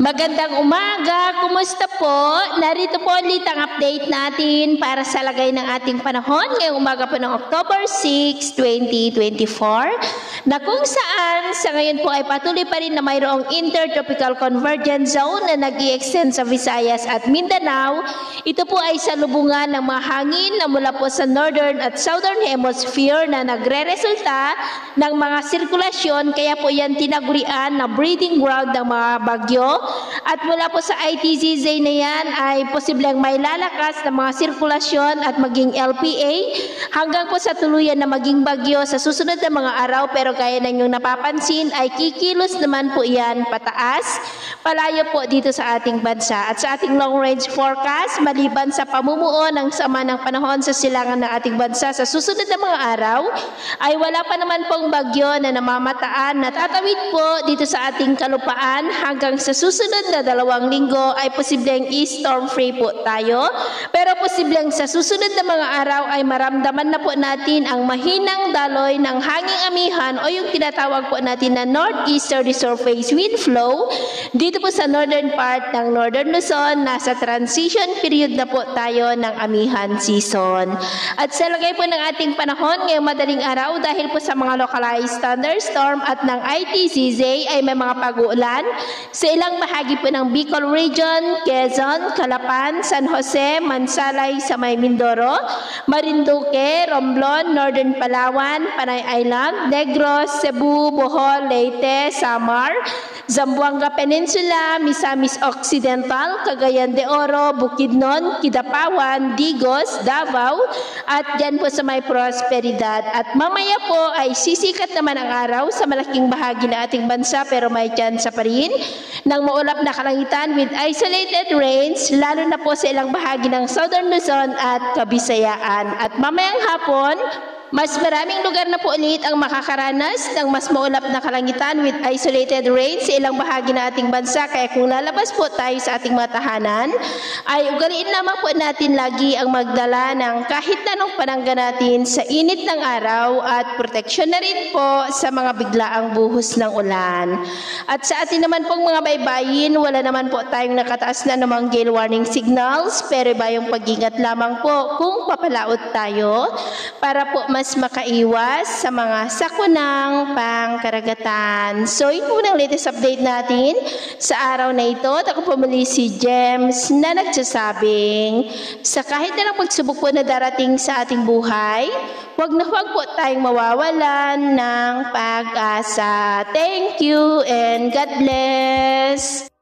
Magandang umaga! Kumusta po? Narito po ulit ang update natin para sa lagay ng ating panahon ngayong umaga po ng October 6, 2024 na kung saan sa ngayon po ay patuloy pa rin na mayroong intertropical convergence zone na nag-i-extend sa Visayas at Mindanao. Ito po ay salubungan ng mga hangin na mula po sa northern at southern hemisphere na nagre-resulta ng mga sirkulasyon, kaya po yan tinagurian na breeding ground ng mga bagyo. At mula po sa ITZZ na yan ay posibleng may lalakas na mga sirkulasyon at maging LPA hanggang po sa tuluyan na maging bagyo sa susunod na mga araw. Pero kaya na inyong napapansin ay kikilos naman po yan pataas, palayo po dito sa ating bansa. At sa ating long range forecast, maliban sa pamumuo ng sama ng panahon sa silangan ng ating bansa sa susunod na mga araw, ay wala pa naman pong bagyo na namamataan na tatawid po dito sa ating kalupaan. Hanggang sa susunod na 2 linggo ay posibleng storm free po tayo. Pero posibleng sa susunod na mga araw ay maramdaman na po natin ang mahinang daloy ng hanging amihan o yung tinatawag po natin na northeasterly surface wind flow. Dito po sa northern part ng Northern Luzon, nasa transition period na po tayo ng amihan season. At sa lagay po ng ating panahon ngayong madaling araw, dahil po sa mga localized thunderstorm at ng ITZZ ay may mga pag-uulan sa ilang bahagi po ng Bicol Region, Quezon, Calapan, San Jose, Mansalay sa may Mindoro, Marinduque, Romblon, Northern Palawan, Panay Island, Negros, Cebu, Bohol, Leyte, Samar, Zamboanga Peninsula, Misamis Occidental, Cagayan de Oro, Bukidnon, Kidapawan, Digos, Davao, at dyan po sa may Prosperidad. At mamaya po ay sisikat naman ang araw sa malaking bahagi ng ating bansa, pero may tsansa pa rin ng maulap na kalangitan with isolated rains, lalo na po sa ilang bahagi ng Southern Luzon at Kabisayaan. At mamayang hapon, mas maraming lugar na po ulit ang makakaranas ng mas maulap na kalangitan with isolated rain sa ilang bahagi ng ating bansa. Kaya kung lalabas po tayo sa ating mga tahanan, ay ugaliin lamang po natin lagi ang magdala ng kahit anong panangga natin sa init ng araw at proteksyon na rin po sa mga biglaang buhos ng ulan. At sa atin naman pong mga baybayin, wala naman po tayong nakataas na namang gale warning signals, pero iba yung pag-ingat lamang po kung papalaot tayo para po mas makaiwas sa mga sakunang pangkaragatan. So, yun po ang latest update natin sa araw na ito. At ako po muli si James na nagsasabing sa kahit na pagsubok po na darating sa ating buhay, huwag po tayong mawawalan ng pag-asa. Thank you and God bless!